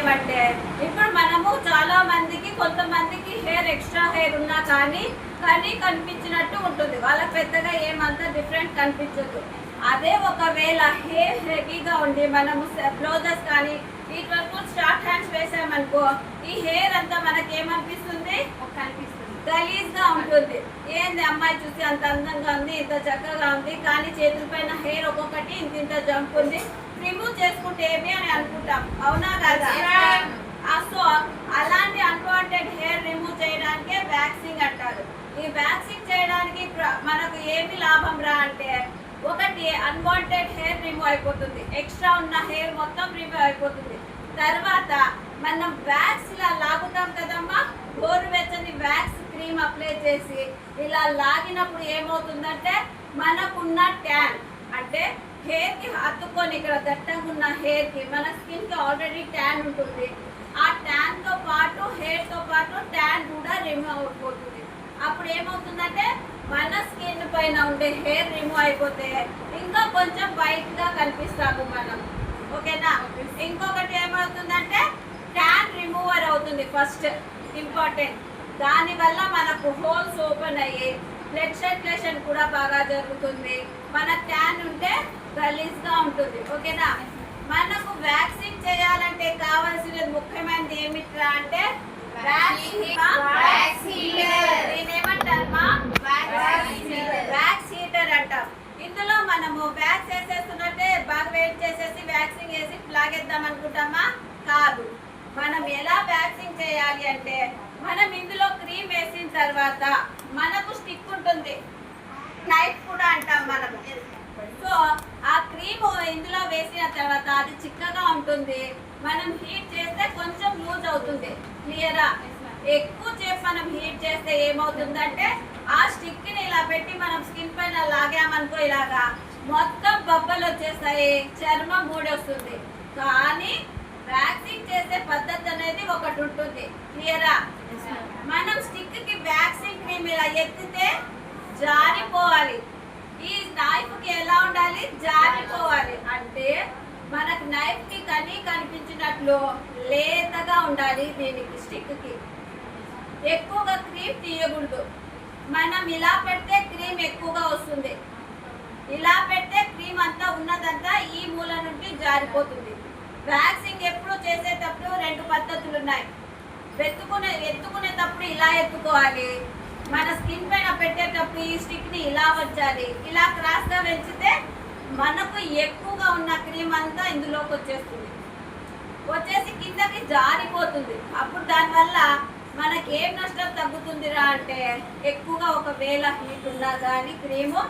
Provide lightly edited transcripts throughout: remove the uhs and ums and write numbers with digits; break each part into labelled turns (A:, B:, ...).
A: ఏమంటే ఇప్పుడు మనము చాలా మందికి కొంతమందికి హెయిర్ ఎక్స్ట్రా హెయిర్ ఉన్నా కానీ కనిపించినట్టు ఉంటుంది, వాళ్ళకి పెద్దగా ఏమంతా డిఫరెంట్ కనిపించదు. అదే ఒకవేళ హెయిర్ హెవీగా ఉండి మనము బ్లౌజెస్ కానీ వీటి వరకు షార్ట్ హ్యాండ్స్ వేసామనుకో ఈ హెయిర్ అంతా మనకి ఏమనిపిస్తుంది, గలీజ్ గా ఉంటుంది. ఏంది అమ్మాయి చూసి అంత అందంగా ఉంది, ఇంత చక్కగా ఉంది, కానీ చేతుల పైన హెయిర్ ఒక్కొక్కటి ఇంత జంప్ ఉంది, రిమూవ్ చేసుకుంటే ఏమి అని అనుకుంటాం, అవునా కదా? సో అలాంటి అన్వాంటెడ్ హెయిర్ రిమూవ్ చేయడానికే వ్యాక్సింగ్ అంటారు. ఈ వ్యాక్సింగ్ చేయడానికి మనకు ఏమి లాభం రా అంటే, ఒకటి అన్వాంటెడ్ హెయిర్ రిమూవ్ అయిపోతుంది, ఎక్స్ట్రా ఉన్న హెయిర్ మొత్తం రిమూవ్ అయిపోతుంది. తర్వాత మనం వ్యాక్స్ ఇలా లాగుతాం కదమ్మా, గోరువెచ్చని వ్యాక్స్ క్రీమ్ అప్లై చేసి ఇలా లాగినప్పుడు ఏమవుతుందంటే మనకున్న ట్యాన్ అంటే హెయిర్ కి హత్తుకొని ఇక్కడ దట్టంగా ఉన్న హెయిర్ కి మన స్కిన్ కి ఆల్రెడీ ట్యాన్ ఉంటుంది, ఆ ట్యాన్ తో పాటు హెయిర్ తో పాటు ట్యాన్ కూడా రిమూవ్ అయిపోతుంది. అప్పుడు ఏమవుతుందంటే మన స్కిన్ పైన ఉండే హెయిర్ రిమూవ్ అయిపోతే ఇంకా కొంచెం వైట్ గా కనిపిస్తాము మనం, ఓకేనా? ఇంకొకటి ఏమవుతుందంటే ట్యాన్ రిమూవర్ అవుతుంది, ఫస్ట్ ఇంపార్టెంట్. దానివల్ల మనకు హోల్స్ ఓపెన్ అయ్యి బ్లడ్ సర్క్యులేషన్ కూడా బాగా జరుగుతుంది, మన ట్యాన్ ఉంటే గలీజ్ గా ఉంటుంది, ఓకేనా? మనకు వ్యాక్సిన్ చేయాలంటే కావాల్సినది ముఖ్యమైనది ఏమిట్రా అంటే వ్యాక్స్ హీటర్ అంటాం. ఇందులో మనము వ్యాక్స్ వేసేస్తున్నట్టే బాగా వెయిట్ చేసేసి వ్యాక్సింగ్ వేసి లాగేద్దాం అనుకుంటామా? కాదు. మనం ఎలా వ్యాక్సింగ్ చేయాలి అంటే, మనం ఇందులో క్రీమ్ వేసిన తర్వాత మనకు స్టిక్ ఉంటుంది, నైఫ్ కూడా అంటాం మనము. సో ఆ క్రీమ్ ఇందులో వేసిన తర్వాత అది చిక్కగా ఉంటుంది, మనం హీట్ చేస్తే కొంచెం లూజ్ అవుతుంది, క్లియరా? ఎక్కువ చేసి మనం హీట్ చేస్తే ఏమవుతుందంటే ఆ స్టిక్ ని ఇలా పెట్టి మనం స్కిన్ పైన లాగామనుకో ఇలాగా మొత్తం బొబ్బలు వచ్చేస్తాయి, చర్మం ఊడొస్తుంది. కానీ వ్యాక్సింగ్ చేసే పద్ధతి అనేది ఒకటి ఉంటుంది, క్లియరా? మనం స్టిక్ కి వ్యాక్సింగ్ క్రీమ్ ఇలా ఎత్తితే జారిపోవాలి, ఈ నైఫ్ కి ఎలా ఉండాలి, జారిపోవాలి. అంటే మనకు నైఫ్ కి కనిపించినట్లు లేతగా ఉండాలి. దీనికి స్టిక్ కి ఎక్కువగా క్రీమ్ తీయకూడదు. మనం ఇలా పెడితే క్రీమ్ ఎక్కువగా వస్తుంది, ఇలా పెడితే క్రీమ్ అంతా ఉన్నదంతా ఈ మూల నుండి జారిపోతుంది. వ్యాక్సింగ్ ఎప్పుడు చేసేటప్పుడు రెండు పద్ధతులు ఉన్నాయి. ఎత్తుకునేటప్పుడు ఇలా ఎత్తుకోవాలి, మన స్కిన్ పైన పెట్టేటప్పుడు ఈ స్టిక్ ని ఇలా వచ్చాలి, ఇలా క్రాస్ గా పెంచితే మనకు ఎక్కువగా ఉన్న క్రీమ్ అంతా ఇందులోకి వచ్చేసి కిందకి జారిపోతుంది. అప్పుడు దానివల్ల మనకి ఏం నష్టం తగ్గుతుందిరా అంటే, ఎక్కువగా ఒకవేళ హీట్ ఉన్నా కానీ క్రీము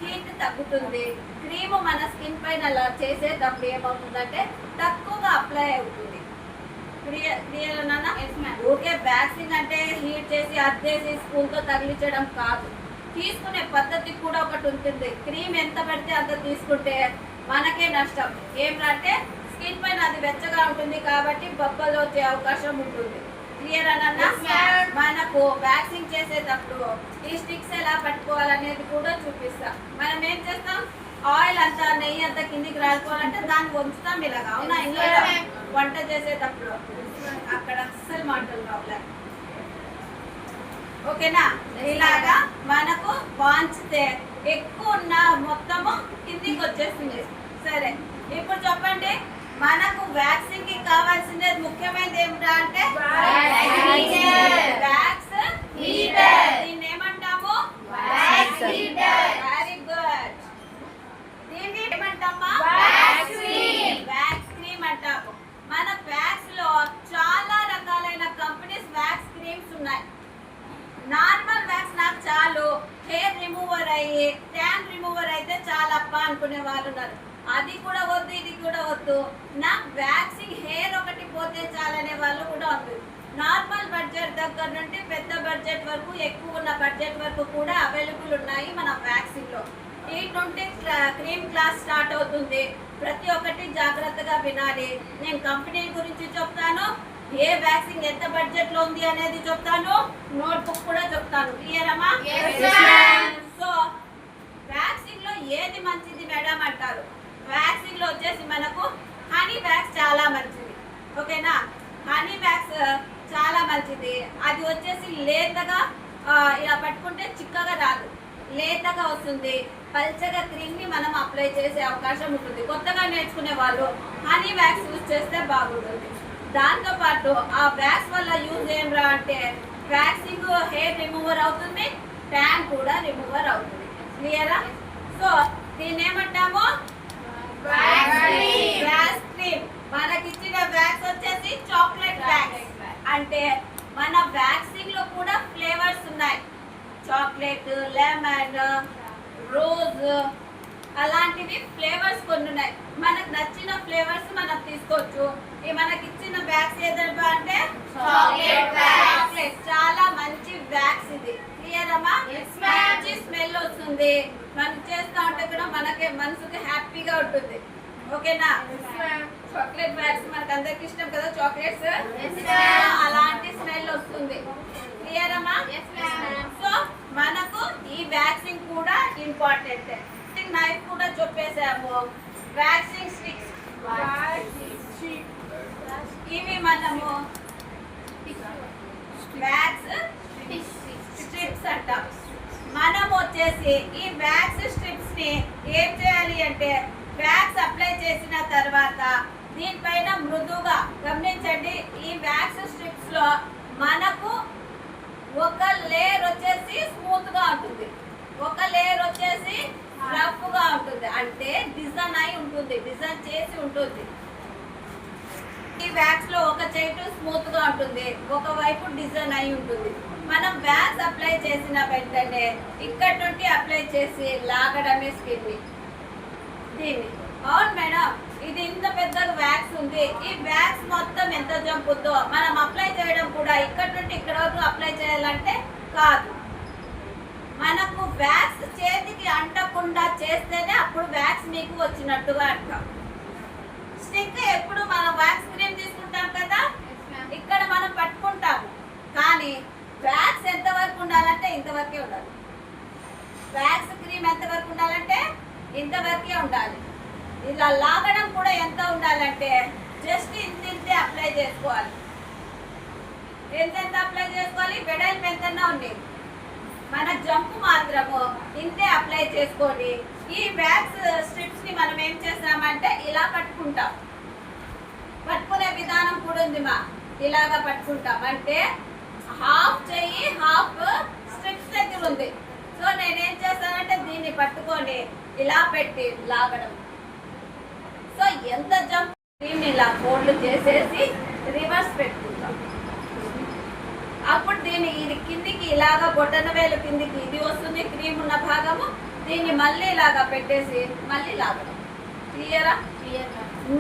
A: హీట్ తగ్గుతుంది. క్రీము మన స్కిన్ పైన అలా చేసేటప్పుడు ఏమవుతుందంటే తక్కువగా అప్లై అవుతుంది. క్లియర్ అన్నా? ఓకే. వ్యాక్సింగ్ అంటే హీట్ చేసి అద్దేసి స్పూన్తో తగిలించడం కాదు, తీసుకునే పద్ధతి కూడా ఒకటి ఉంటుంది. క్రీమ్ ఎంత పడితే అంత తీసుకుంటే మనకే నష్టం. ఏమంటే స్కిన్ పైన అది వెచ్చగా ఉంటుంది కాబట్టి బొబ్బలు వచ్చే అవకాశం ఉంటుంది. క్లియర్ అన్నా? మనకు వ్యాక్సింగ్ చేసేటప్పుడు ఈ స్టిక్స్ ఎలా పట్టుకోవాలనేది కూడా చూపిస్తాం. మనం ఏం చేస్తాం, ఆయిల్ అంతా నెయ్యి అంతా కిందికి రాలిపోవాలంటే దాన్ని వంచుతాం ఇలాగా, అవునా? ఇంట్లో వంట చేసేటప్పుడు అక్కడ అస్సలు మాటలు రావాలి, ఓకేనా? ఇలాగా మనకు వాంచితే ఎక్కువ ఉన్న మొత్తము కిందికి వచ్చేస్తుంది. సరే, ఇప్పుడు చెప్పండి, మనకు వ్యాక్సింగ్ కి కావాల్సినది ముఖ్యమైనది ఏమిటా అంటే వ్యాక్స్ హీటర్. దీన్ని ఏమంటాము? Wax heater. Very good. దీన్ని ఏమంటామా? Wax cream. వ్యాక్స్ క్రీమ్ అంటాము. మన వ్యాక్స్ లో చాలా రకాలైన కంపెనీస్ వ్యాక్స్ క్రీమ్స్ ఉన్నాయి. నార్మల్ వ్యాక్స్ నాకు చాలు, హెయిర్ రిమూవర్ అయ్యి ట్యాన్ రిమూవర్ అయితే చాలా అప్ప అనుకునే వాళ్ళు ఉన్నారు. అది కూడా వద్దు, ఇది కూడా వద్దు, నాకు వ్యాక్సింగ్ హెయిర్ ఒకటి పోతే చాలనే వాళ్ళు కూడా ఉంది. నార్మల్ బడ్జెట్ దగ్గర నుండి పెద్ద బడ్జెట్ వరకు, ఎక్కువ ఉన్న బడ్జెట్ వరకు కూడా అవైలబుల్ ఉన్నాయి మన వ్యాక్సింగ్ లో. వీటి నుండి క్రీమ్ క్లాస్ స్టార్ట్ అవుతుంది. ప్రతి ఒక్కటి జాగ్రత్తగా వినాలి. నేను కంపెనీ గురించి చెప్తాను, ఏ వ్యాక్సింగ్ ఎంత బడ్జెట్ లో ఉంది అనేది చెప్తాను, నోట్బుక్ కూడా చెప్తాను. క్లియర్ అమ్మా? సో వ్యాక్సింగ్ లో ఏది మంచిది మేడం అంటారు. వ్యాక్సింగ్ లో వచ్చేసి మనకు హనీ వ్యాక్స్ చాలా మంచిది, ఓకేనా? హనీ వ్యాక్స్ చాలా మంచిది. అది వచ్చేసి లేతగా ఇలా పట్టుకుంటే చిక్కగా రాదు, లేతగా వస్తుంది. పల్చగా క్రీమ్ని మనం అప్లై చేసే అవకాశం ఉంటుంది. కొత్తగా నేర్చుకునే వాళ్ళు హనీ వ్యాక్స్ యూజ్ చేస్తే బాగుంటుంది. దాంతోపాటు ఆ వ్యాక్స్ వల్ల యూజ్ ఏమిరా అంటే వ్యాక్సింగ్ హెయిర్ రిమూవర్ అవుతుంది, ట్యాన్ కూడా రిమూవర్ అవుతుంది. క్లియరా? సో దీన్ని ఏమంటాము? Wax cream. మనకిచ్చిన వ్యాక్స్ వచ్చేసి చాక్లెట్ వ్యాక్స్. అంటే మన వ్యాక్సింగ్ లో కూడా ఫ్లేవర్స్ ఉన్నాయి. చాక్లెట్, లెమన్, రోజ్ అలాంటివి ఫ్లేవర్స్ కొన్ని ఉన్నాయి. మనకు నచ్చిన ఫ్లేవర్స్ మనం తీసుకోవచ్చు. మనకి ఇచ్చిన వ్యాక్స్ ఏదైనా అంటే చాక్లెట్. చాలా మంచి వ్యాక్స్ ఇది. క్లియర్ అమ్మా? మంచి స్మెల్ వస్తుంది. మనం చేస్తా ఉంటే కూడా మనకి మనసుకి హ్యాపీగా ఉంటుంది. ఓకేనా? చాక్లెట్ వ్యాక్స్ మనకు అందరికి ఇష్టం కదా, చాక్లెట్స్. అలాంటి స్మెల్ వస్తుంది. క్లియర్ అమ్మా? సో మనకు ఈ వ్యాక్సింగ్ కూడా ఇంపార్టెంట్. నైఫ్ కూడా చెప్పేసాము. వ్యాక్సింగ్ స్టిక్స్ ఇవి మనము వ్యాక్స్ స్ట్రిప్స్ అంటాం. మనం వచ్చేసి ఈ వ్యాక్స్ స్ట్రిప్స్ ని ఏం చేయాలి అంటే వ్యాక్స్ అప్లై చేసిన తర్వాత దీనిపైన మృదువుగా గమనించండి. ఈ వ్యాక్స్ స్ట్రిప్స్ లో మనకు ఒక లేయర్ వచ్చేసి స్మూత్ గా ఉంటుంది, ఒక లేయర్ వచ్చేసి రఫ్ గా ఉంటుంది. అంటే డిజైన్ అయి ఉంటుంది, డిజైన్ చేసి ఉంటుంది. ఈ వ్యాక్స్ లో ఒక సైడ్ స్మూత్ గా ఉంటుంది, ఒకవైపు డిజైన్ అయి ఉంటుంది. మనం వ్యాక్స్ అప్లై చేసిన వెంటనే ఇక్కడ నుండి అప్లై చేసి లాగడమే స్కిన్ ని. దీన్ని అవును మేడం, ఇది ఇంత పెద్ద వ్యాక్స్ ఉంది. ఈ వ్యాక్స్ మొత్తం ఎంత జంపుద్దో మనం అప్లై చేయడం కూడా ఇక్కడ నుండి ఇక్కడ వరకు అప్లై చేయాలంటే కాదు. మనకు వ్యాక్స్ చేతికి అంటకుండా చేస్తేనే అప్పుడు వ్యాక్స్ మీకు వచ్చినట్టుగా అంటాం. స్టిక్ ఎప్పుడు మనం వ్యాక్స్ క్రీమ్ తీసుకుంటాం కదా, ఇక్కడ మనం పట్టుకుంటాము. కానీ వ్యాక్స్ ఎంత వరకు ఉండాలంటే ఇంతవరకే ఉండాలి. వ్యాక్స్ క్రీమ్ ఎంత వరకు ఉండాలంటే ఇంతవరకే ఉండాలి. ఇలా లాగడం కూడా ఎంత ఉండాలంటే జస్ట్ ఇంతే అప్లై చేసుకోవాలి. ఎంత అప్లై చేసుకోవాలి? వెడల్పు ఎంతన్నా ఉంది, మన జంపు మాత్రము ఇంతే అప్లై చేసుకొని ఈ వ్యాక్స్ స్ట్రిప్స్ ని మనం ఏం చేస్తామంటే ఇలా పట్టుకుంటాం. పట్టుకునే విధానం కూడా ఉంది మా, ఇలాగా పట్టుకుంటాం. అంటే హాఫ్ చెయ్యి హాఫ్ స్ట్రిప్స్ దగ్గర ఉంది. సో నేనేం చేస్తానంటే దీన్ని పట్టుకొని ఇలా పెట్టి లాగడం. సో ఎంత జంప్ దీన్ని ఇలా ఫోల్డ్ చేసేసి రివర్స్ పెట్టుకుంటాం. అప్పుడు దీన్ని ఇది కిందికి ఇలాగా బొటన వేలు కిందికి ఇది వస్తుంది, క్రీమ్ ఉన్న భాగము. దీన్ని మళ్ళీ ఇలాగా పెట్టేసి మళ్ళీ లాగడం. క్లియరా?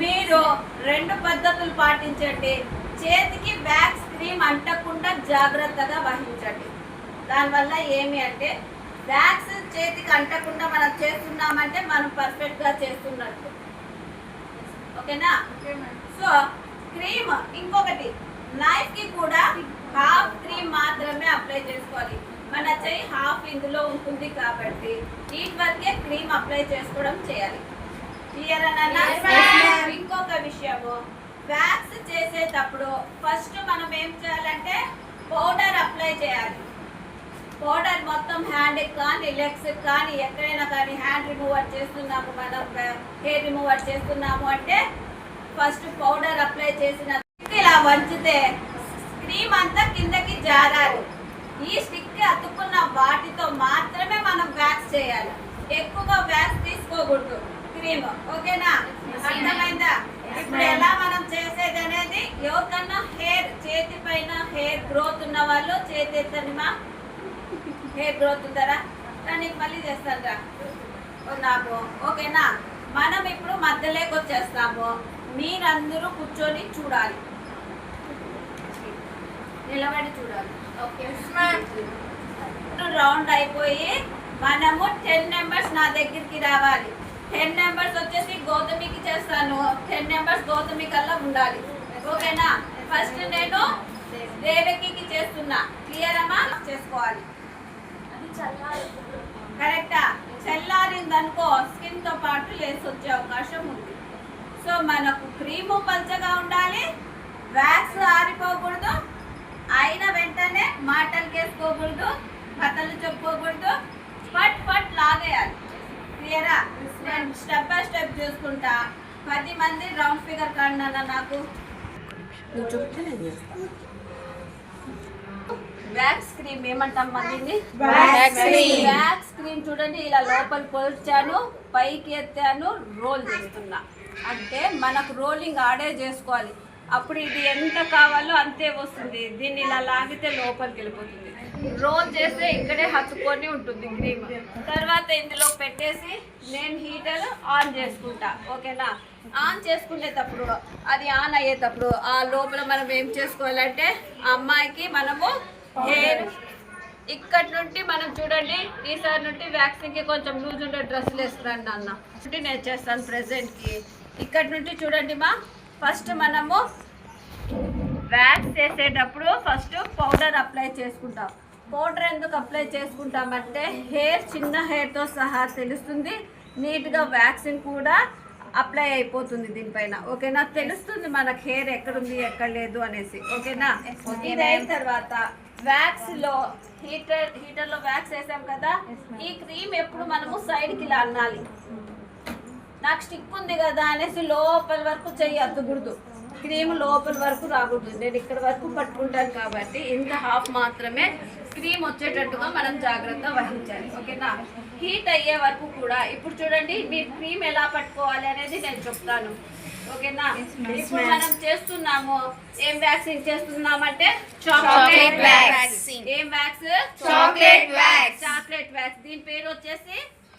A: మీరు రెండు పద్ధతులు పాటించండి. చేతికి వ్యాక్స్ క్రీమ్ అంటకుండా జాగ్రత్తగా వహించండి. దానివల్ల ఏమి అంటే వ్యాక్స్ చేతికి అంటకుండా మనం చేస్తున్నామంటే మనం పర్ఫెక్ట్గా చేస్తున్నట్టు. ఓకేనా? సో క్రీమ్ ఇంకొకటి, నైఫ్ కి కూడా హాఫ్ క్రీమ్ మాత్రమే అప్లై చేసుకోవాలి. మన చెయ్యి హాఫ్ ఇందులో ఉంటుంది కాబట్టి వీటి వరకే క్రీమ్ అప్లై చేసుకోవడం చేయాలి. క్లియర్ అన్నా? ఇంకొక విషయము, వ్యాక్స్ చేసేటప్పుడు ఫస్ట్ మనం ఏం చేయాలంటే పౌడర్ అప్లై చేయాలి. పౌడర్ మొత్తం హ్యాండ్కి కానీ లెగ్స్కి కానీ ఎక్కడైనా కానీ హ్యాండ్ రిమూవర్ చేస్తున్నాము, మనం హెయిర్ రిమూవర్ చేస్తున్నాము అంటే ఫస్ట్ పౌడర్ అప్లై చేసిన ఇలా వంచితే క్రీమ్ అంతా కిందకి జారాలి. ఈ స్టిక్ అతుక్కున్న వాటితో మాత్రమే మనం వ్యాక్స్ చేయాలి. ఎక్కువగా వ్యాక్స్ తీసుకోకూడదు క్రీమ్. ఓకేనా? అర్థమైందా? ఇప్పుడు ఎలా మనం చేసేది అనేది, ఎవరికన్నా హెయిర్ చేతి పైన హెయిర్ గ్రోత్ ఉన్న వాళ్ళు చేతి ఎత్తనిమా, హెయిర్ గ్రోత్ ఉందరా నీకు మళ్ళీ చేస్తాను నాకు. ఓకేనా? మనం ఇప్పుడు మధ్యలోకి వచ్చేస్తాము. మీరందరూ కూర్చొని చూడాలి, నిలబడి చూడాలి. ఓకే, రౌండ్ అయిపోయి మనము 10 మెంబర్స్ నా దగ్గరికి రావాలి. 10 మెంబర్స్ వచ్చేసి గౌతమికి చేస్తాను, 10 మెంబర్స్ గౌతమి కల్లా ఉండాలి. ఓకేనా? ఫస్ట్ నేను దేవకికి చేస్తున్నా. క్లియర్ అమ్మా? చేసుకోవాలి. కరెక్టా? చల్లారిందనుకో స్కిన్ తో పాటు లేసి వచ్చే అవకాశం ఉంది. సో మనకు క్రీము పల్చగా ఉండాలి, వ్యాక్స్ వ్యాక్స్ ఆరిపోకూడదు, అయిన వెంటనే మాటలు వేసుకోకూడదు, కథలు చెప్పుకోకూడదు, పట్ పట్ లాగేయాలి. క్లియరా? నేను స్టెప్ బై స్టెప్ చూసుకుంటా. 10 మంది రౌండ్ ఫిగర్ కండి అన్న నాకు. నువ్వు చెప్తే నేను చేస్తాను. వ్యాక్స్ క్రీమ్ ఏమంటాం దీన్ని? వ్యాక్స్ క్రీమ్ చూడండి, ఇలా లోపల పొల్చాను, పైకి ఎత్తాను, రోల్ చేస్తున్నా. అంటే మనకు రోలింగ్ ఆడే చేసుకోవాలి. అప్పుడు ఇది ఎంత కావాలో అంతే వస్తుంది. దీన్ని ఇలా లాగితే లోపలికి వెళ్ళిపోతుంది. రోల్ చేస్తే ఇక్కడే హత్తుకొని ఉంటుంది క్రీమ్. తర్వాత ఇందులో పెట్టేసి నేను హీటర్ ఆన్ చేసుకుంటా. ఓకేనా? ఆన్ చేసుకునేటప్పుడు, అది ఆన్ అయ్యేటప్పుడు ఆ లోపల మనం ఏం చేసుకోవాలంటే, ఆ అమ్మాయికి మనము హెయిర్ ఇక్కడ నుండి మనం చూడండి, ఈసారి నుండి వ్యాక్సింగ్కి కొంచెం లూజ్ ఉండే డ్రెస్సులు వేసుకురండి అన్న. నేను చేస్తాను ప్రెసెంట్కి. ఇక్కడ నుండి చూడండి మా, ఫస్ట్ మనము వ్యాక్స్ చేసేటప్పుడు ఫస్ట్ పౌడర్ అప్లై చేసుకుంటాం. పౌడర్ ఎందుకు అప్లై చేసుకుంటామంటే, హెయిర్ చిన్న హెయిర్తో సహా తెలుస్తుంది, నీట్గా వ్యాక్సింగ్ కూడా అప్లై అయిపోతుంది దీనిపైన. ఓకేనా? తెలుస్తుంది మనకు హెయిర్ ఎక్కడుంది ఎక్కడ లేదు అనేసి. ఓకేనా? ఇది అయిన తర్వాత వ్యాక్స్లో హీటర్లో వ్యాక్స్ వేసాం కదా, ఈ క్రీమ్ ఎప్పుడు మనము సైడ్కి ఇలా అన్నాలి. నాకు స్టిక్ ఉంది కదా అనేసి లోపల వరకు చెయ్యి అద్దకూడదు, క్రీమ్ లోపల వరకు రాకూడదు. నేను ఇక్కడ వరకు పట్టుకుంటాను కాబట్టి ఇంత హాఫ్ మాత్రమే క్రీమ్ వచ్చేటట్టుగా మనం జాగ్రత్త వహించాలి. ఓకేనా? హీట్ అయ్యే వరకు కూడా. ఇప్పుడు చూడండి, మీరు క్రీమ్ ఎలా పట్టుకోవాలి అనేది నేను చెప్తాను. ఓకేనా? ఇప్పుడు మనం చేస్తున్నాము, ఏం వ్యాక్సింగ్ చేస్తున్నామంటే చాక్లెట్ వ్యాక్స్. ఏం wax? Chocolate wax. Chocolate wax, దీని పేరు వచ్చేసి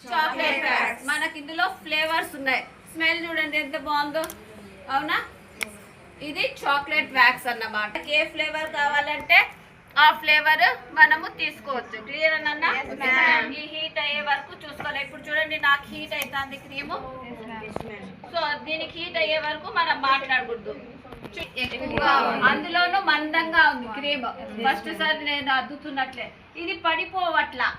A: చాక్లెట్ వ్యాక్స్. మనకి ఇందులో ఫ్లేవర్స్ ఉన్నాయి. స్మెల్ చూడండి ఎంత బాగుందో. అవునా? ఇది చాక్లెట్ వ్యాక్స్ అన్నమాట. ఏ ఫ్లేవర్ కావాలంటే ఆ ఫ్లేవర్ మనము తీసుకోవచ్చు. క్లియర్ అన్న? ఈ హీట్ అయ్యే వరకు చూసుకోవాలి. ఇప్పుడు చూడండి, నాకు హీట్ అవుతుంది క్రీము. సో దీనికి హీట్ అయ్యే వరకు మనం మాట్లాడకూడదు. అందులోనూ మందంగా ఉంది క్రీమ్. ఫస్ట్ సారి నేను అద్దుతున్నట్లే, ఇది పడిపోవట్లా.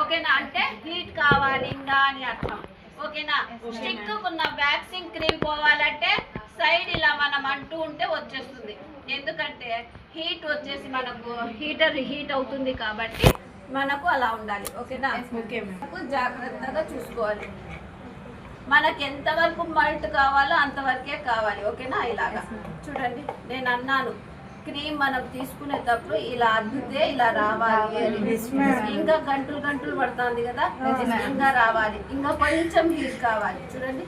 A: ఓకేనా? అంటే హీట్ కావాలి ఇంకా అని అర్థం. ఓకేనా? స్టిక్ ఉన్న వ్యాక్సింగ్ క్రీమ్ పోవాలంటే సైడ్ ఇలా మనం అంటూ ఉంటే వచ్చేస్తుంది. ఎందుకంటే హీట్ వచ్చేసి మనకు హీటర్ హీట్ అవుతుంది కాబట్టి మనకు అలా ఉండాలి. ఓకేనా? జాగ్రత్తగా చూసుకోవాలి. మనకి ఎంతవరకు మల్ట్ కావాలో అంతవరకే కావాలి. ఓకేనా? ఇలాగా చూడండి, నేను అన్నాను క్రీమ్ మనం తీసుకునేటప్పుడు ఇలా అద్దితే ఇలా రావాలి అని. ఇంకా గంటలు గంటలు పడుతుంది కదా, ఇంకా రావాలి, ఇంకా కొంచెం హీట్ కావాలి. చూడండి,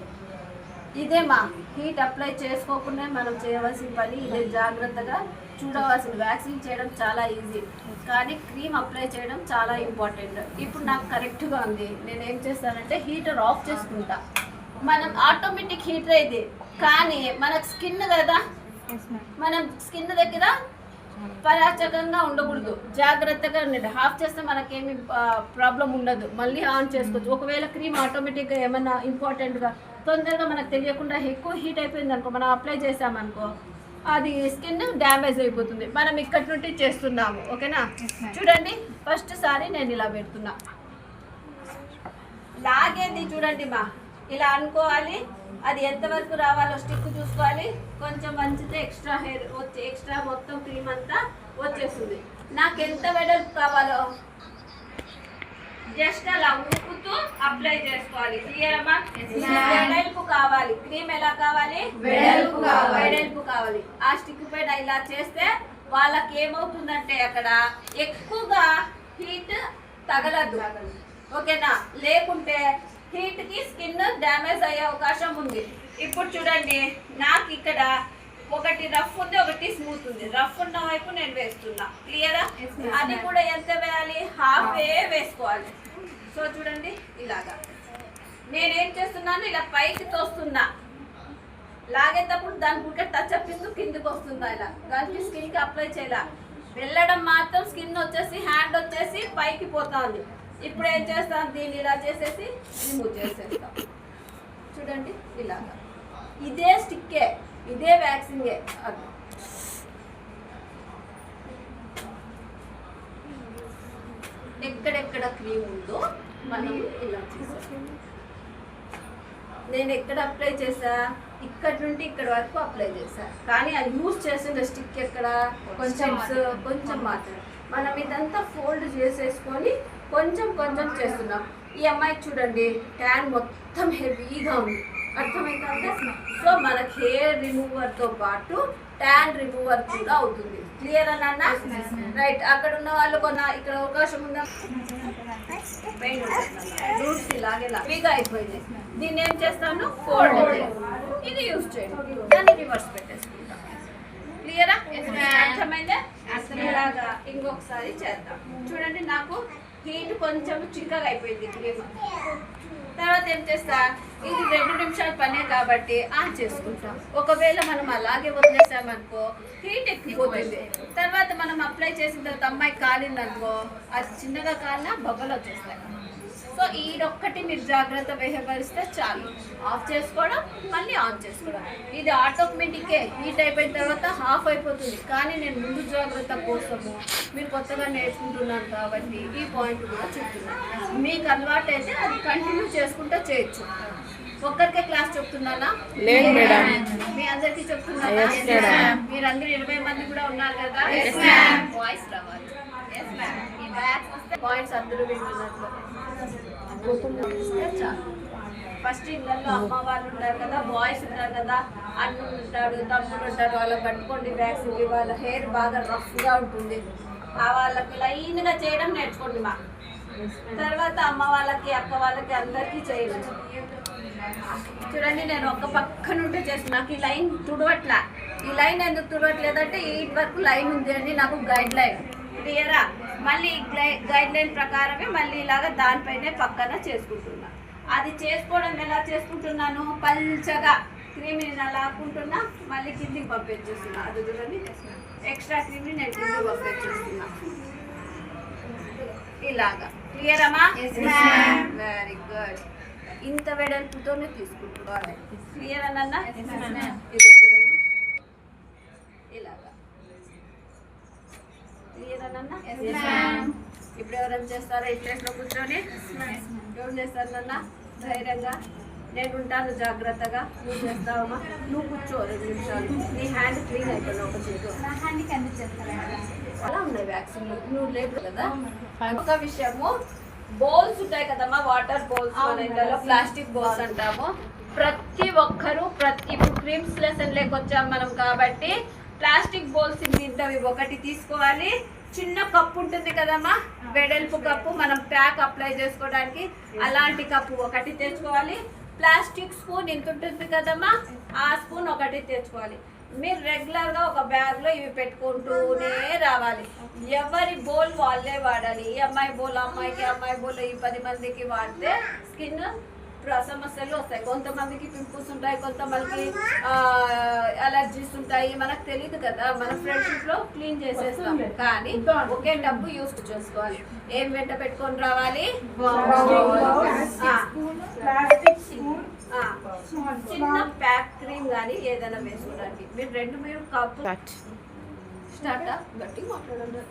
A: ఇదే మా హీట్ అప్లై చేసుకోకుండా మనం చేయవలసిన పని ఇదే. జాగ్రత్తగా చూడవలసిన. వ్యాక్సిన్ చేయడం చాలా ఈజీ, కానీ క్రీమ్ అప్లై చేయడం చాలా ఇంపార్టెంట్. ఇప్పుడు నాకు కరెక్ట్గా ఉంది. నేను ఏం చేస్తానంటే హీటర్ ఆఫ్ చేసుకుంటా. మనం ఆటోమేటిక్ హీటర్ ఇది, కానీ మనకు స్కిన్ కదా, మనం స్కిన్ దగ్గర పరాచకంగా ఉండకూడదు. జాగ్రత్తగా ఉండండి. ఆఫ్ చేస్తే మనకేమి ప్రాబ్లం ఉండదు, మళ్ళీ ఆన్ చేసుకోవచ్చు. ఒకవేళ క్రీమ్ ఆటోమేటిక్గా ఏమన్నా ఇంపార్టెంట్గా తొందరగా మనకు తెలియకుండా ఎక్కువ హీట్ అయిపోయింది అనుకో, మనం అప్లై చేసామనుకో, అది స్కిన్ డ్యామేజ్ అయిపోతుంది. మనం ఇక్కడి నుండి చేస్తున్నాము. ఓకేనా? చూడండి, ఫస్ట్ సారి నేను ఇలా పెడుతున్నా. లాగేది చూడండి మా, ఇలా అనుకోవాలి. అది ఎంతవరకు రావాలో స్టిక్ చూసుకోవాలి. కొంచెం మంచితే ఎక్స్ట్రా హెయిర్ వచ్చి ఎక్స్ట్రా మొత్తం క్రీమ్ అంతా వచ్చేస్తుంది. నాకు ఎంత వెడల్పు కావాలో జస్ట్ అలా ఊపుతూ అప్లై చేసుకోవాలి. క్లియర్ అమ్మా? వెడల్పు కావాలి. క్రీమ్ ఎలా కావాలి? వెడల్పు కావాలి. ఆ స్టిక్ పైన ఇలా చేస్తే వాళ్ళకి ఏమవుతుందంటే అక్కడ ఎక్కువగా హీట్ తగలదు. ఓకేనా? లేకుంటే హీట్ కి స్కిన్ డ్యామేజ్ అయ్యే అవకాశం ఉంది. ఇప్పుడు చూడండి, నాకు ఇక్కడ ఒకటి రఫ్ ఉంది, ఒకటి స్మూత్ ఉంది. రఫ్ ఉన్న వైపు నేను వేస్తున్నా. క్లియరా? అది కూడా ఎంత వేయాలి? హాఫ్ వేసుకోవాలి. సో చూడండి, ఇలాగా నేనేం చేస్తున్నాను, ఇలా పైకి తోస్తున్నా. లాగేటప్పుడు దానికి కూడా టచ్ అప్ ఇస్తూ కిందికి వస్తుందా, ఇలా దానికి స్కిన్కి అప్లై చేయాల. వెళ్ళడం మాత్రం స్కిన్ వచ్చేసి హ్యాండ్ వచ్చేసి పైకి పోతుంది. ఇప్పుడు ఏం చేస్తాను, దీన్ని ఇలా చేసేసి రిమూవ్ చేసేస్తాం. చూడండి, ఇలాగా. ఇదే స్టిక్కే, ఇదే వ్యాక్సింగే. అది ఎక్కడెక్కడ క్రీమ్ ఉందో మనం ఇలా చేస్తాం. నేను ఎక్కడ అప్లై చేసా, ఇక్కడ నుండి ఇక్కడ వరకు అప్లై చేసా, కానీ అది యూజ్ చేసిన స్టిక్ ఎక్కడ కొంచెం మాత్రం. మనం ఇదంతా ఫోల్డ్ చేసేసుకొని కొంచెం కొంచెం చేస్తున్నాం. ఈ అమ్మాయికి చూడండి ట్యాన్ మొత్తం హెవీగా ఉంది, అర్థమైందంటే. సో మనకి హెయిర్ రిమూవర్తో పాటు ట్యాన్ రిమూవర్ కూడా అవుతుంది. క్లియర్ అన్న? రైట్. అక్కడ ఉన్న వాళ్ళు ఇక్కడ అవకాశం ఉందా? రూట్స్ ఇలాగే హెవీగా అయిపోయింది. దీన్ని ఏం చేస్తాను, ఫోల్డ్ చేయాలి. ఇది యూజ్ చేయండి, దాన్ని రివర్స్ పెట్టేసుకుంటాం. క్లియరా? అర్థమైందా? ఇలాగా ఇంకొకసారి చేద్దాం. చూడండి, నాకు హీట్ కొంచెం చిక్కగా అయిపోయింది క్రీమ్. తర్వాత ఏం చేస్తా, ఇది 2 నిమిషాల పనే కాబట్టి ఆన్ చేసుకుంటాం. ఒకవేళ మనం అలాగే వదిలేసామనుకో హీట్ ఎక్కిపోతుంది. తర్వాత మనం అప్లై చేసిన తర్వాత అమ్మాయి కాలిందనుకో అది చిన్నగా కాలినా బొబ్బలు వచ్చేస్తాయి. సో ఈడొక్కటి మీరు జాగ్రత్త వ్యవహరిస్తే చాలు. ఆఫ్ చేసుకోవడం, మళ్ళీ ఆన్ చేసుకోవడం. ఇది ఆటోమేటిక్గా హీట్ అయిపోయిన తర్వాత హాఫ్ అయిపోతుంది. కానీ నేను ముందు జాగ్రత్త కోసము మీరు కొత్తగా నేర్చుకుంటున్నాను కాబట్టి ఈ పాయింట్ కూడా చెప్తున్నాను. మీకు అలవాటు అయితే అది కంటిన్యూ చేసుకుంటూ చేయొచ్చు. ఒక్కరికే క్లాస్ చెప్తున్నానా?
B: లేదు మేడం.
A: మీ అందరికీ చెప్తున్నారా? మీరు అందరూ 20 మంది కూడా ఉన్నారు కదా. వాయిస్ రావాలి. ఈ బ్యాగ్స్ వస్తే పాయింట్స్ అందరూ వింటున్నట్లు. ఫస్ట్ ఇళ్ళల్లో అమ్మ వాళ్ళు ఉంటారు కదా, బాయ్స్ ఉంటారు కదా, అన్న ఉంటాడు, తమ్ముడు ఉంటాడు, వాళ్ళకి పట్టుకోండి బ్యాగ్స్. వాళ్ళ హెయిర్ బాగా రఫ్గా ఉంటుంది, వాళ్ళకి లైన్గా చేయడం నేర్చుకోండి. మా తర్వాత అమ్మ వాళ్ళకి, అక్క వాళ్ళకి అందరికీ చేయడం. చూడండి, నేను ఒక పక్క నుండి చేస్తున్నా. నాకు ఈ లైన్ తుడవట్లా. ఈ లైన్ ఎందుకు తుడవట్లేదంటే ఈ వరకు లైన్ ఉంది అండి నాకు గైడ్ లైన్. క్లియరా? మళ్ళీ గైడ్ లైన్ ప్రకారమే మళ్ళీ ఇలాగా దానిపైనే పక్కన చేసుకుంటున్నా. అది చేసుకోవడం ఎలా చేసుకుంటున్నాను, పల్చగా క్రీమ్ని ఇలా లాక్కుంటున్నా, మళ్ళీ కిందికి పంపించేస్తున్నా. అది చూడండి, ఎక్స్ట్రా క్రీమ్ని నేను కిందికి పంపించేస్తున్నా ఇలాగా. క్లియరమ్మా? Very good. ఇంత వెడల్పుతోనే తీసుకుంటున్నాను. క్లియర్ అన్న? ఇది చూడండి ఇలాగా. క్లియర్ అన్న? ఇప్పుడు ఎవరైనా చేస్తారా ఈ ప్లేస్లో కూర్చొని? ఎవరు చేస్తారు నాన్న? ధైర్యంగా నేను ఉంటాను, జాగ్రత్తగా. నువ్వు చేస్తావమ్మా? నువ్వు కూర్చో 2 నిమిషాలు. నీ హ్యాండ్ క్లీన్ అయిపోయినా ఒక చేతిలో అలా ఉన్నాయి వ్యాక్సిన్. నువ్వు లేదు కదా. ఒక విషయము, బౌల్స్ ఉంటాయి కదమ్మా, వాటర్ బౌల్స్, మన ఇళ్ళలో ప్లాస్టిక్ బౌల్స్ అంటాము. ప్రతి ఒక్కరూ ఇప్పుడు క్రీమ్స్ లెసన్ లేకొచ్చాం మనం కాబట్టి ప్లాస్టిక్ బౌల్స్ ఇంతవి ఒకటి తీసుకోవాలి. చిన్న కప్పు ఉంటుంది కదమ్మా, వెడల్పు కప్పు, మనం ప్యాక్ అప్లై చేసుకోవడానికి అలాంటి కప్పు ఒకటి తెచ్చుకోవాలి. ప్లాస్టిక్ స్పూన్ ఇంత ఉంటుంది కదమ్మా, ఆ స్పూన్ ఒకటి తెచ్చుకోవాలి. మీరు రెగ్యులర్గా ఒక బ్యాగ్లో ఇవి పెట్టుకుంటూనే రావాలి. ఎవరి బౌల్ వాళ్ళే వాడాలి. ఈ అమ్మాయి బౌల్ అమ్మాయికి, అమ్మాయి బౌల్ ఈ 10 మందికి వాడితే స్కిన్ సమస్యలు వస్తాయి. కొంతమందికి పింపుల్స్ ఉంటాయి, కొంతమందికి అలర్జీస్ ఉంటాయి. మనకు తెలియదు కదా, మన ఫ్రెండ్షిప్ లో క్లీన్ చేసేస్తాం. కానీ ఒకే డబ్బు యూస్ చేసుకోవాలి. ఏం వెంట పెట్టుకొని రావాలి? చిన్న ప్యాక్ క్రీమ్ కానీ ఏదైనా వేసుకోవడానికి. మీరు కప్పు స్టార్ట్ గట్టి మాట్లాడండి.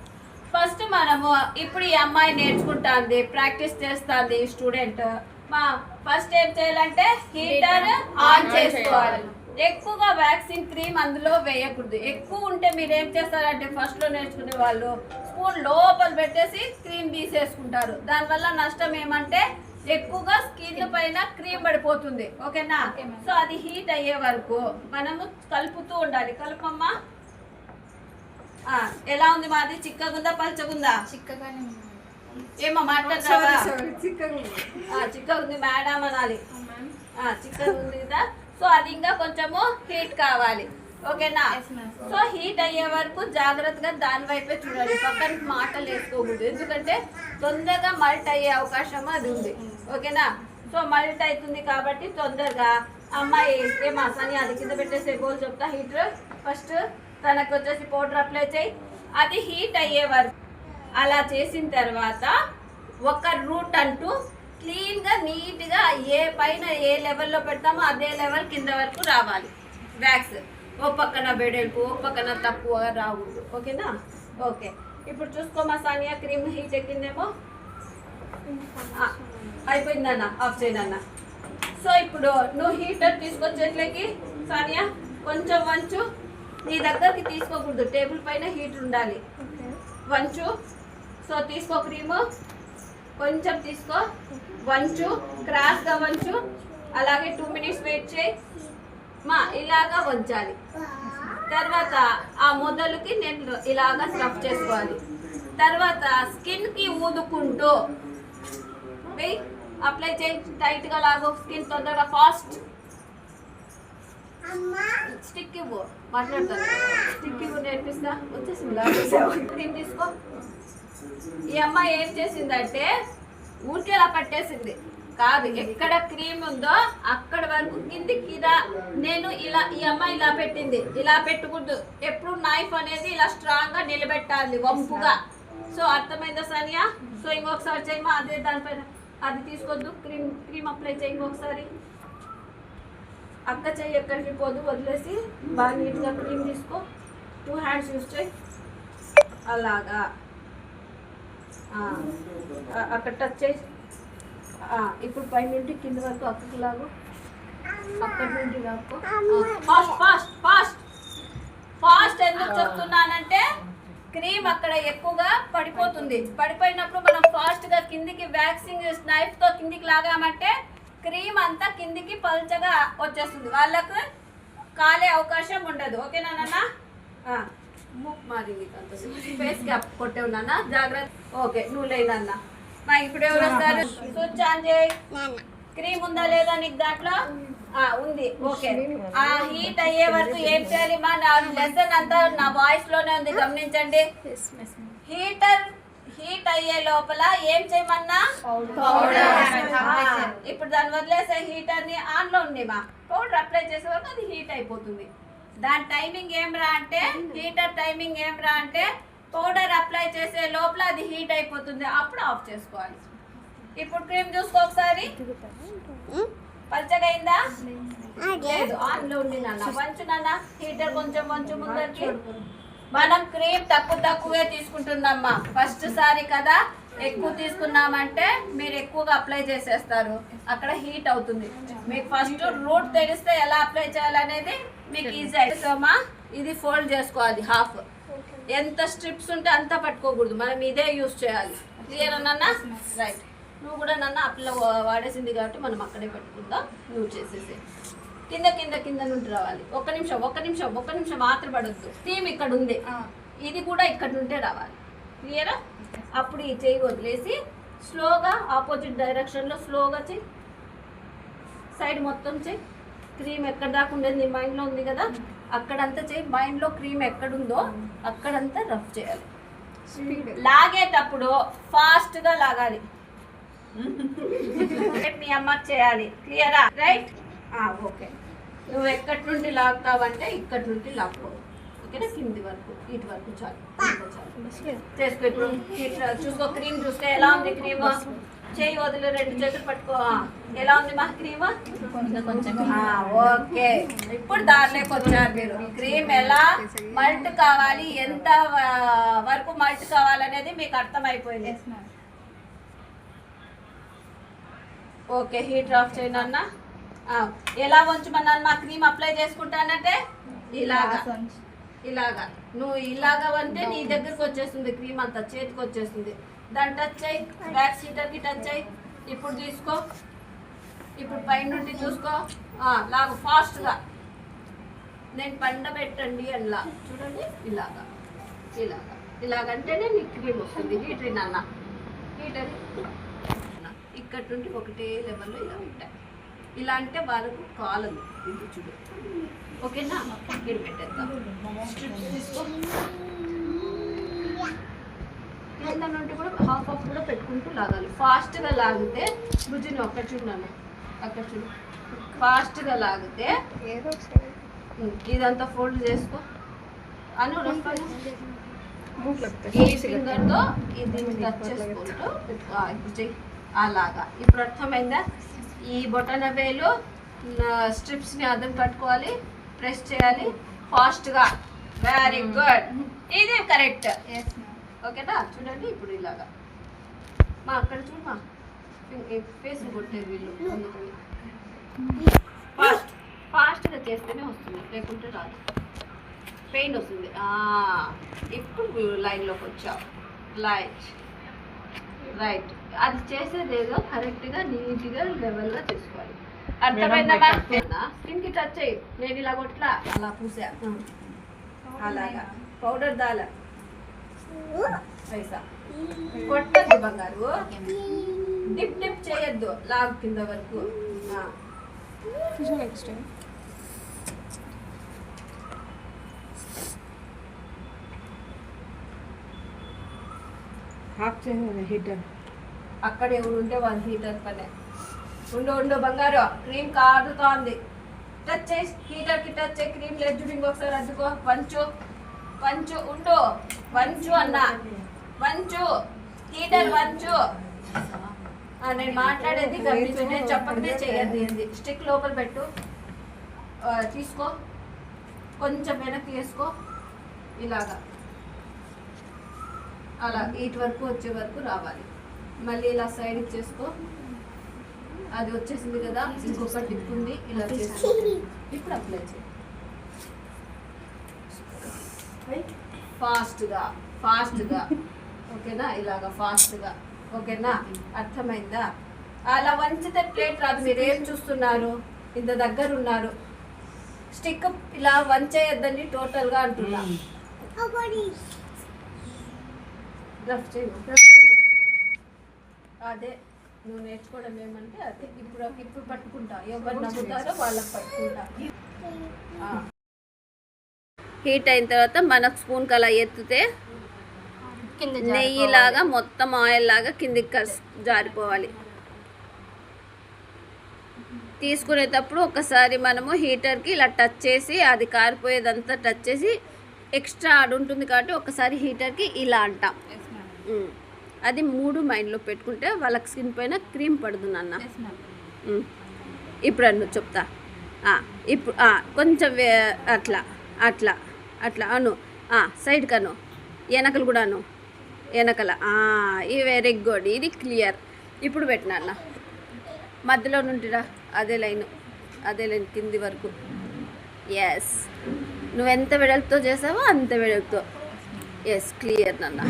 A: ఫస్ట్ మనము ఇప్పుడు ఈ అమ్మాయి నేర్చుకుంటాంది, ప్రాక్టీస్ చేస్తుంది స్టూడెంట్. ఫస్ట్ ఏం చేయాలంటే హీటర్ ఆన్ చేసుకోవాలి. ఎక్కువగా వ్యాక్సిన్ క్రీమ్ అందులో వేయకూడదు. ఎక్కువ ఉంటే మీరు ఏం చేస్తారంటే ఫస్ట్ లో నేర్చుకునే వాళ్ళు స్పూన్ లోపల పెట్టేసి క్రీమ్ తీసేసుకుంటారు. దానివల్ల నష్టం ఏమంటే ఎక్కువగా స్కిన్ పైన క్రీమ్ పడిపోతుంది. ఓకేనా? సో అది హీట్ అయ్యే వరకు మనము కలుపుతూ ఉండాలి. కలుపమ్మా. ఎలా ఉంది మాది? చిక్కగుందా పల్చగుందా?
C: చిక్కగానే ఉంది.
A: ఏమో మాట్లాడతావా? చిక్కగా ఉంది మేడం అనాలి. చిక్కగా ఉంది కదా. సో అది ఇంకా కొంచెము హీట్ కావాలి. ఓకేనా? సో హీట్ అయ్యే వరకు జాగ్రత్తగా దాని వైపే చూడాలి. పక్కన మాటలు వేసుకోకూడదు, ఎందుకంటే తొందరగా మల్ట్ అయ్యే అవకాశం అది ఉంది. ఓకేనా? సో మల్ట్ అవుతుంది కాబట్టి తొందరగా అమ్మాయి ఏమా సని అది కింద పెట్టేసే గోల్ చెప్తా. హీటర్ ఫస్ట్ తనకు వచ్చేసి పౌడర్ అప్లై చేయి. అది హీట్ అయ్యే వరకు అలా చేసిన తర్వాత ఒక రూట్ అంటూ క్లీన్గా నీట్గా ఏ పైన ఏ లెవెల్లో పెడతామో అదే లెవెల్ కింద వరకు రావాలి. వ్యాక్స్ ఓ పక్కన వెడల్పు, ఓ పక్కన తక్కువగా రాకూడదు. ఓకేనా? ఓకే. ఇప్పుడు చూసుకోమా సానియా, క్రీమ్ హీట్ ఎక్కిందేమో. అయిపోయిందన్న, ఆఫ్ చేయనన్న. సో ఇప్పుడు నువ్వు హీటర్ తీసుకొచ్చేట్లకి సానియా కొంచెం వంచు, నీ దగ్గరికి తీసుకోకూడదు, టేబుల్ పైన హీటర్ ఉండాలి. వంచు. సో తీసుకో క్రీము, కొంచెం తీసుకో, వంచు, క్రాస్గా వంచు. అలాగే 2 minutes వెయిట్ చేయి మా, ఇలాగా వంచాలి. తర్వాత ఆ మొదలుకి నేను ఇలాగా స్టఫ్ చేసుకోవాలి. తర్వాత స్కిన్కి ఊదుకుంటూ వెయ్యి, అప్లై చేయి, టైట్గా లాగు, స్కిన్ తొందరగా ఫాస్ట్. స్టిక్ ఇవ్వు, మాట్లాడతాను. స్టిక్ ఇవ్వు నేర్పిస్తా. వచ్చేసింది. క్రీమ్ తీసుకో. ఈ అమ్మాయి ఏం చేసిందంటే ఊరికే ఇలా పట్టేసింది కాదు, ఎక్కడ క్రీమ్ ఉందో అక్కడ వరకు కిందికి నేను ఇలా, ఈ అమ్మాయి ఇలా పెట్టింది. ఇలా పెట్టకూడదు, ఎప్పుడు నైఫ్ అనేది ఇలా స్ట్రాంగ్ గా నిలబెట్టాలి వంపుగా. సో అర్థమైందా సానియా? సో ఇంకొకసారి చేయమా, అదే దానిపైన అది తీసుకోవద్దు, క్రీమ్ అప్లై చేయి ఇంకొకసారి. అక్క చెయ్యి ఎక్కడికి పోదు, వదిలేసి బాగా నీట్గా క్రీమ్ తీసుకో. 2 hands యూస్ చేయి. అలాగా అక్కడ టచ్ చేయి. ఇప్పుడు పై నుండి కింద వరకు అక్కడికి లాగు, అక్కడి నుండి లాక్కో. Fast fast fast fast. ఎందుకు చెప్తున్నానంటే క్రీమ్ అక్కడ ఎక్కువగా పడిపోతుంది. పడిపోయినప్పుడు మనం ఫాస్ట్గా కిందికి వ్యాక్సింగ్ నైఫ్తో కిందికి లాగామంటే క్రీమ్ అంతా కిందికి పల్చగా వచ్చేస్తుంది, వాళ్ళకు కాలే అవకాశం ఉండదు. ఓకేనా నాన్న? మారింది ఫేస్ క్యాప్ కొట్టేవు నాన్న, జాగ్రత్త. ఓకే, నువ్వు లేదన్న. మా ఇప్పుడు ఎవరు వస్తారు? స్విచ్ ఆన్ చేయి. క్రీమ్ ఉందా లేదా నీకు దాంట్లో? ఉంది. ఓకే, ఆ హీట్ అయ్యే వరకు ఏం చేయాలి మా? నా లెసన్ అంతా నా వాయిస్ లోనే ఉంది, గమనించండి. హీట్ అయ్యే లోపల ఏం చేయమన్నా? ఇప్పుడు దాన్ని వదిలేసే హీటర్ ని ఆన్ లో ఉంది మా, పౌడర్ అప్లై చేసే వరకు అది హీట్ అయిపోతుంది. దాని టైమింగ్ ఏం రా అంటే, హీటర్ టైమింగ్ ఏం రా అంటే పౌడర్ అప్లై చేసే లోపల అది హీట్ అయిపోతుంది, అప్పుడు ఆఫ్ చేసుకోవాలి. ఇప్పుడు క్రీమ్ చూసుకో ఒకసారి, పల్చగా అయిందా? లేదు, ఆన్ లో ఉంది నాన్న. వంచు నాన్న, హీటర్ కొంచెం వంచు ముందరికి. మనం క్రీమ్ తక్కువే తీసుకుంటున్నామ్మా, ఫస్ట్ సారి కదా. ఎక్కువ తీసుకున్నామంటే మీరు ఎక్కువగా అప్లై చేసేస్తారు, అక్కడ హీట్ అవుతుంది. మీకు ఫస్ట్ రూట్ తెలిస్తే ఎలా అప్లై చేయాలనేది మీకు ఈజీ అవుతుందమ్మా. ఇది ఫోల్డ్ చేసుకోవాలి హాఫ్, ఎంత స్ట్రిప్స్ ఉంటే అంత పట్టుకోకూడదు, మనం ఇదే యూజ్ చేయాలి. క్లియర్ నాన్న? రైట్. నువ్వు కూడా నన్ను అప్లై వాడేసింది కాబట్టి మనం అక్కడే పెట్టుకుందాం. నువ్వు చేసేసి కింద నుండి రావాలి. ఒక్క నిమిషం మాత్రం పడద్దు. స్టీమ్ ఇక్కడ ఉంది, ఇది కూడా ఇక్కడ నుండే రావాలి. క్లియరా? అప్పుడు ఈ చేయి వదిలేసి స్లోగా ఆపోజిట్ డైరెక్షన్లో స్లోగా చెయ్యి, సైడ్ మొత్తం చెయ్యి. క్రీమ్ ఎక్కడ దాకా ఉండేది నీ మైండ్లో ఉంది కదా, అక్కడంతా చెయ్యి. మైండ్లో క్రీమ్ ఎక్కడుందో అక్కడంతా రఫ్ చేయాలి. లాగేటప్పుడు ఫాస్ట్గా లాగాలి. మీ అమ్మకి చేయాలి. క్లియరా? రైట్. ఓకే, నువ్వు ఎక్కడి నుండి లాగుతావంటే ఇక్కడి నుండి లాక్కో. ఓకేనా? కింది వరకు, ఇటు వరకు చాలు. చేసుకో. ఇప్పుడు చూసుకో, క్రీమ్ చూస్తే ఎలా ఉంది క్రీమ్? చేయి వదిలి 2 చేతులు పట్టుకో. ఎలా ఉంది మా క్రీమ్? ఓకే, ఇప్పుడు దారిలోకి వచ్చారు మీరు. క్రీమ్ ఎలా మల్ట్ కావాలి, ఎంత వరకు మల్ట్ కావాలనేది మీకు అర్థమైపోయింది. ఓకే, హీటర్ ఆఫ్ చేయను అన్న. ఎలా వంచమన్నాను మా? క్రీమ్ అప్లై చేసుకుంటానంటే ఇలాగా నువ్వు ఇలాగా అంటే నీ దగ్గరకు వచ్చేస్తుంది క్రీమ్ అంతా, చేతికి వచ్చేస్తుంది. దాన్ని టచ్ అయ్యి, బ్యాక్ సీటర్కి టచ్ అయ్యి. ఇప్పుడు తీసుకో, ఇప్పుడు పైన నుండి చూసుకో, లాగు ఫాస్ట్గా. నేను పండబెట్టండి అలా చూడండి, ఇలాగంటేనే నీకు క్రీమ్ వస్తుంది. హీటర్ నాన్న, హీటర్ ఇక్కడ నుండి ఒకటే లెవెల్లో ఇలా ఉంటాయి. ఇలా అంటే వాళ్ళకు కాలదు. ఇది చూడు. ఓకేనా? ఇక్కడ పెట్టేద్దాం. స్ట్రిప్స్ తీసుకో. కింద నుండి కూడా హాఫ్ కూడా పెట్టుకుంటూ లాగాలి. ఫాస్ట్గా లాగితే రుచిని ఒక్కడ చూడను, అక్కడ చూడు. ఫాస్ట్గా లాగితే ఇదంతా ఫోల్డ్ చేసుకో. రఫ్ ఈ ఫింగర్తో ఇది టచ్ చేసుకుంటూ ఇప్పుడు చెయ్యి. అలాగా. ఇప్పుడు అర్థమైందా? ఈ బొటన వేలు స్ట్రిప్స్ని అద్దం కట్టుకోవాలి, ప్రెస్ చేయాలి ఫాస్ట్గా. వెరీ గుడ్, ఇది కరెక్ట్. ఓకేనా? చూడండి ఇప్పుడు ఇలాగా. మా అక్కడ చూడమా, ఫేస్ కొట్టేది వీళ్ళు. ఫాస్ట్గా చేస్తేనే వస్తుంది, లేకుంటే రాదు, పెయిన్ వస్తుంది. ఇప్పుడు లైన్లోకి వచ్చావు, రైట్. అది చేసేది ఏదో కరెక్ట్గా నీట్గా లెవెల్గా చేసుకోవాలి. అర్థమైందమ్మా? స్కిన్కి టచ్ అయ్యి నేను ఇలా కొట్లా అలా పూసా, అలాగా పౌడర్ దాల పైసా కొట్టద్దు బంగారు, డిప్ చేయొద్దు, లాగు కింద వరకు.
B: హీటర్
A: అక్కడ ఎవరు ఉంటే వాళ్ళు హీటర్ పనే. ఉండు బంగారు, క్రీమ్ కారుతోంది. టచ్ చేయి, హీటర్కి టచ్ చేయి, క్రీమ్ లేదు చూడు, ఒకసారి అద్దుకో. వంచు ఉండు, వంచు అన్న, వంచు హీటర్ వంచు. నేను మాట్లాడేది గమనించు, నేను చెప్పకనే చేయద్దు. ఏంది స్టిక్ లోపల పెట్టు, తీసుకో, కొంచెం వెనక్కి వేసుకో, ఇలాగా అలా ఇటు వరకు వచ్చే వరకు రావాలి. మళ్ళీ ఇలా సైడ్ ఇచ్చేసుకో, అది వచ్చేసింది కదా. ఇంకొక టిప్ ఉంది, ఇలా చేసుకో. ఇప్పుడు అప్లై చేయి ఫాస్ట్గా, ఓకేనా? ఇలాగా ఫాస్ట్గా, ఓకేనా? అర్థమైందా? అలా వంచితే ప్లేట్ రాదు. మీరు ఏం చూస్తున్నారు? ఇంత దగ్గర ఉన్నారు, స్టిక్ ఇలా వంచేయద్దని టోటల్గా అంటున్నా. రఫ్ చేయి. అదే నువ్వు నేర్చుకోవడం ఏమంటే అదే. ఇప్పుడు పట్టుకుంటా, ఎవరు నమ్ముతారో వాళ్ళకి పట్టుకుంటా. హీట్ అయిన తర్వాత మనకు స్పూన్కి అలా ఎత్తితే నెయ్యిలాగా మొత్తం ఆయిల్ లాగా కిందికి జారిపోవాలి. తీసుకునేటప్పుడు ఒకసారి మనము హీటర్కి ఇలా టచ్ చేసి, అది కారిపోయేదంతా టచ్ చేసి, ఎక్స్ట్రా ఆడు ఉంటుంది కాబట్టి ఒకసారి హీటర్కి ఇలా అంటాం. అది 3 మైండ్లో పెట్టుకుంటే వాళ్ళకి స్కిన్ పైన క్రీమ్ పడుతుంది నాన్న. ఇప్పుడు అన్ను చెప్తా. ఇప్పుడు కొంచెం అట్లా అను, సైడ్కి అను, వెనకలు కూడా అను, వెనకల. ఈ వెరీ గుడ్, ఇది క్లియర్. ఇప్పుడు పెట్టినా మధ్యలో నుండిరా, అదే లైన్ కింది వరకు. ఎస్, నువ్వెంత వెడల్పుతో చేసావో అంత వెడల్పుతో. ఎస్, క్లియర్ నాన్న.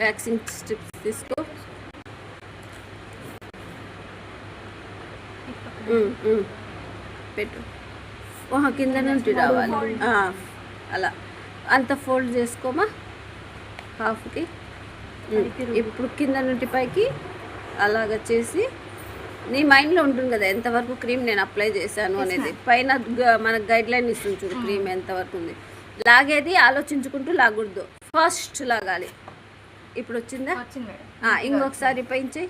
A: వ్యాక్సింగ్ స్ట్రిప్స్ తీసుకో. పెట్టు, కింద నుండి రావాలి. అలా అంత ఫోల్డ్ చేసుకోమా హాఫ్కి. ఇప్పుడు కింద నుండి పైకి అలాగ చేసి, నీ మైండ్లో ఉంటుంది కదా ఎంతవరకు క్రీమ్ నేను అప్లై చేశాను అనేది. పైన మనకు గైడ్ లైన్ ఇస్తుంది చూడు, క్రీమ్ ఎంతవరకు ఉంది. లాగేది ఆలోచించుకుంటూ లాగకూడదు, ఫస్ట్ లాగాలి. ఇప్పుడు వచ్చిందా? ఇంకొకసారి పైన చెయ్యి.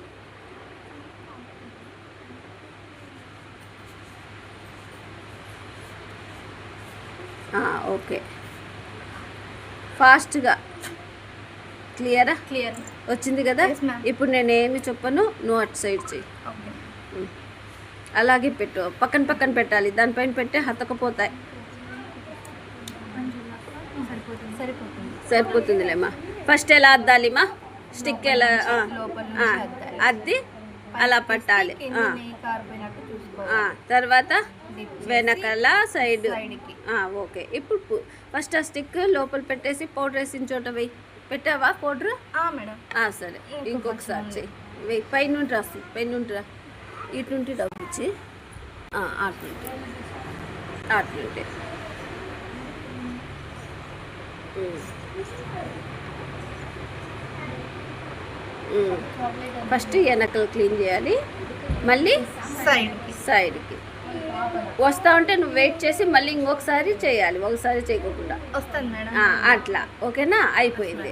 A: ఓకే, ఫాస్ట్గా. క్లియర్ వచ్చింది కదా? ఇప్పుడు నేను ఏమి చెప్పను, నువ్వు అటు సైడ్ చెయ్యి. అలాగే పెట్టు, పక్కన పెట్టాలి. దానిపైన పెట్టే హతకపోతాయి. సరిపోతుందిలేమ్మా. ఫస్ట్ ఎలా అద్దాలిమా? స్టిక్ ఎలా అద్ది అలా పట్టాలి. తర్వాత వెనకల సైడ్. ఓకే, ఇప్పుడు ఫస్ట్ ఆ స్టిక్ లోపల పెట్టేసి పౌడర్ వేసిన చోట వెయ్యి. పెట్టావా పౌడర్?
B: మేడం.
A: సరే, ఇంకొకసారి చెయ్యి. వెయ్యి, పైనుండి రాసి, పైనుండి రా, ఇటు నుండి డబ్బు ఇచ్చి అట్లుంటే ఫస్ట్ వెనకలు క్లీన్ చేయాలి, మళ్ళీ సైడ్కి వస్తా ఉంటే నువ్వు వెయిట్ చేసి మళ్ళీ ఇంకొకసారి చేయాలి, ఒకసారి చేయకుండా
B: వస్తుంది మేడం.
A: అట్లా ఓకేనా? అయిపోయింది.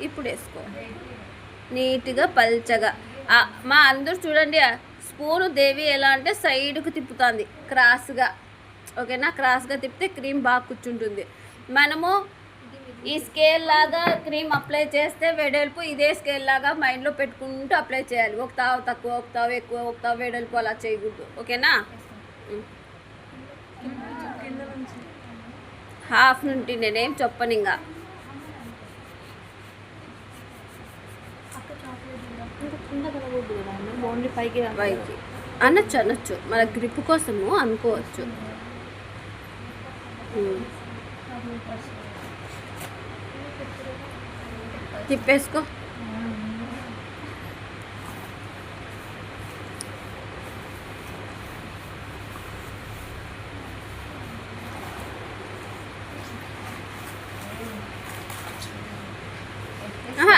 A: ఇప్పుడు వేసుకో నీట్గా పల్చగా. మా అందరూ చూడండి, స్పూను దేవి ఎలా అంటే సైడ్కు తిప్పుతుంది క్రాస్గా, ఓకేనా? క్రాస్గా తిప్పితే క్రీమ్ బాగా కూర్చుంటుంది. మనము ఈ స్కేల్ లాగా క్రీమ్ అప్లై చేస్తే వెడల్పు ఇదే స్కేల్ లాగా మైండ్లో పెట్టుకుంటూ అప్లై చేయాలి. ఒక తావు తక్కువ, ఒక తావు ఎక్కువ, ఒక తావు వెడల్పు అలా చేయకూడదు, ఓకేనా? హాఫ్ నుండి నేనేం చెప్పను ఇంకా.
B: పైకి
C: అనొచ్చు మన గ్రిప్ కోసము అనుకోవచ్చు. తిప్పేసుకో.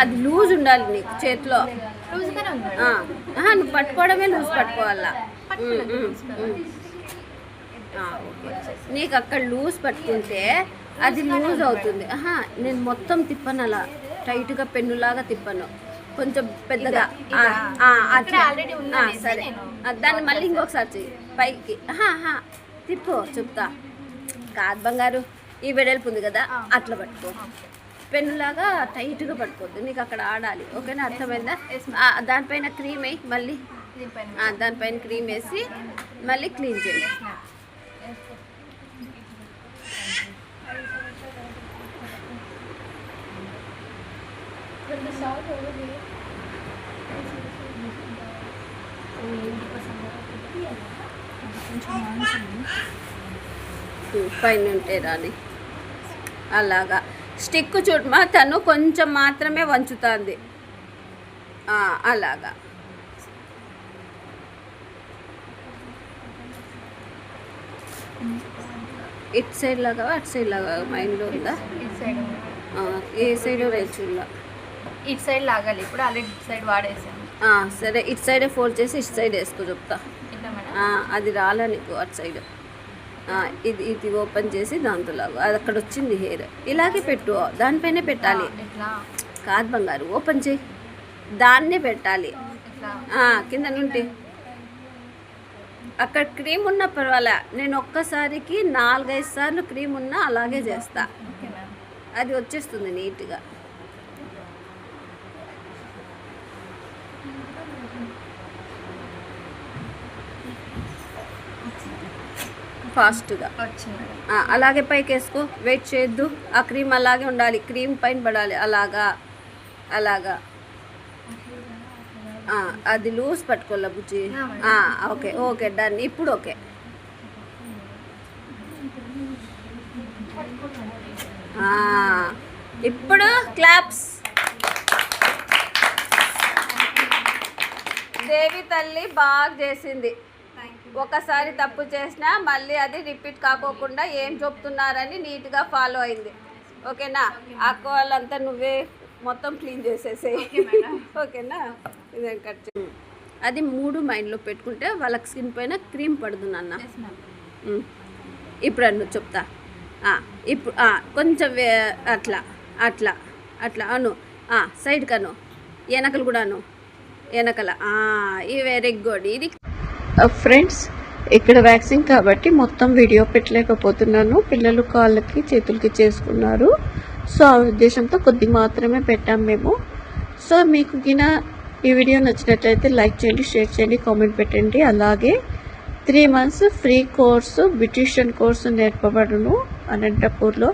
C: అది లూజ్ ఉండాలి నీకు చేతిలో. నువ్వు పట్టుకోవడమే లూజ్ పట్టుకోవాలా. ఓకే, నీకు అక్కడ లూజ్ పట్టుకుంటే అది లూజ్ అవుతుంది. నేను మొత్తం తిప్పను, అలా టైట్గా పెన్నులాగా తిప్పను, కొంచెం పెద్దగా. సరే, దాన్ని మళ్ళీ ఇంకొకసారి చెయ్యి పైకి. తిప్పు, చెప్తా. కాదు బంగారు, ఈ వెడల్పు ఉంది కదా, అట్లా పట్టుకో. పెన్నులాగా టైట్గా పట్టుకోవద్దు, నీకు అక్కడ ఆడాలి. ఓకేనా, అర్థమైందా? దానిపైన క్రీమ్ వేయి, మళ్ళీ దానిపైన క్రీమ్ వేసి మళ్ళీ క్లీన్ చేయి. పైన ఉంటే రాని అలాగా. స్టిక్ చూడమా, తను కొంచెం మాత్రమే వంచుతుంది. అలాగా. ఇటు సైడ్ లాగా అటు సైడ్ లాగా మైండ్లో ఉందా? ఏ సైడ్ రేచుల్లా
B: ఇటు సైడ్ లాగాలి. ఇప్పుడు ఆల్రెడీ ఇటు సైడ్ వాడేసాను.
C: సరే, ఇటు సైడే ఫోల్డ్ చేసి ఇటు సైడ్ వేసుకో, చెప్తా. అది రాలే నీకు అటు సైడ్. ఇది ఓపెన్ చేసి దాంతో లాగు. అది అక్కడ వచ్చింది హెయిర్. ఇలాగే పెట్టు, దానిపైనే పెట్టాలి. కాదు బంగారు, ఓపెన్ చేయి, దాన్నే పెట్టాలి. కింద నుండి అక్కడ క్రీమ్ ఉన్నా పర్వాలే, నేను ఒక్కసారికి 4-5 సార్లు క్రీమ్ ఉన్నా అలాగే చేస్తా. అది వచ్చేస్తుంది నీట్గా. ఫాస్ట్గా అలాగే పైకి వేసుకో, వెయిట్ చేయొద్దు. ఆ క్రీమ్ అలాగే ఉండాలి, క్రీమ్ పైన పడాలి. అలాగా అలాగా. అది లూజ్ పట్టుకోలే బుజ్జి. Okay okay, done. ఇప్పుడు ఓకే. ఇప్పుడు క్లాప్స్. దేవి తల్లి బాగా చేసింది. ఒకసారి తప్పు చేసినా మళ్ళీ అది రిపీట్ కాకోకుండా ఏం చెప్తున్నారని నీట్గా ఫాలో అయింది. ఓకేనా? అక్క వాళ్ళంతా నువ్వే మొత్తం క్లీన్ చేసేసేయి. ఓకేనా? ఇదేం కట్. అది 3 మైండ్లో పెట్టుకుంటే వాళ్ళకి స్కిన్ పైన క్రీమ్ పడుతుంది నాన్న. ఇప్పుడు అన్ను చెప్తా. ఇప్పుడు కొంచెం అట్లా అట్లా అట్లా అను. సైడ్ కను, వెనకలు కూడా అను, వెనకల. ఈ వెరీ గుడ్. ఇది ఫ్రెండ్స్, ఇక్కడ వ్యాక్సిన్ కాబట్టి మొత్తం వీడియో పెట్టలేకపోతున్నాను. పిల్లలు కాళ్ళకి చేతులకి చేసుకున్నారు. సో ఆ ఉద్దేశంతో కొద్ది మాత్రమే పెట్టాం మేము. సో మీకు గిన ఈ వీడియో నచ్చినట్లయితే లైక్ చేయండి, షేర్ చేయండి, కామెంట్ పెట్టండి. అలాగే 3 months free course, beautician course నేర్పబడును అనంతపూర్లో.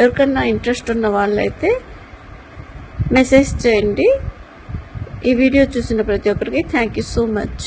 C: ఎవరికన్నా ఇంట్రెస్ట్ ఉన్న వాళ్ళైతే మెసేజ్ చేయండి. ఈ వీడియో చూసిన ప్రతి ఒక్కరికి థ్యాంక్ యూ సో మచ్.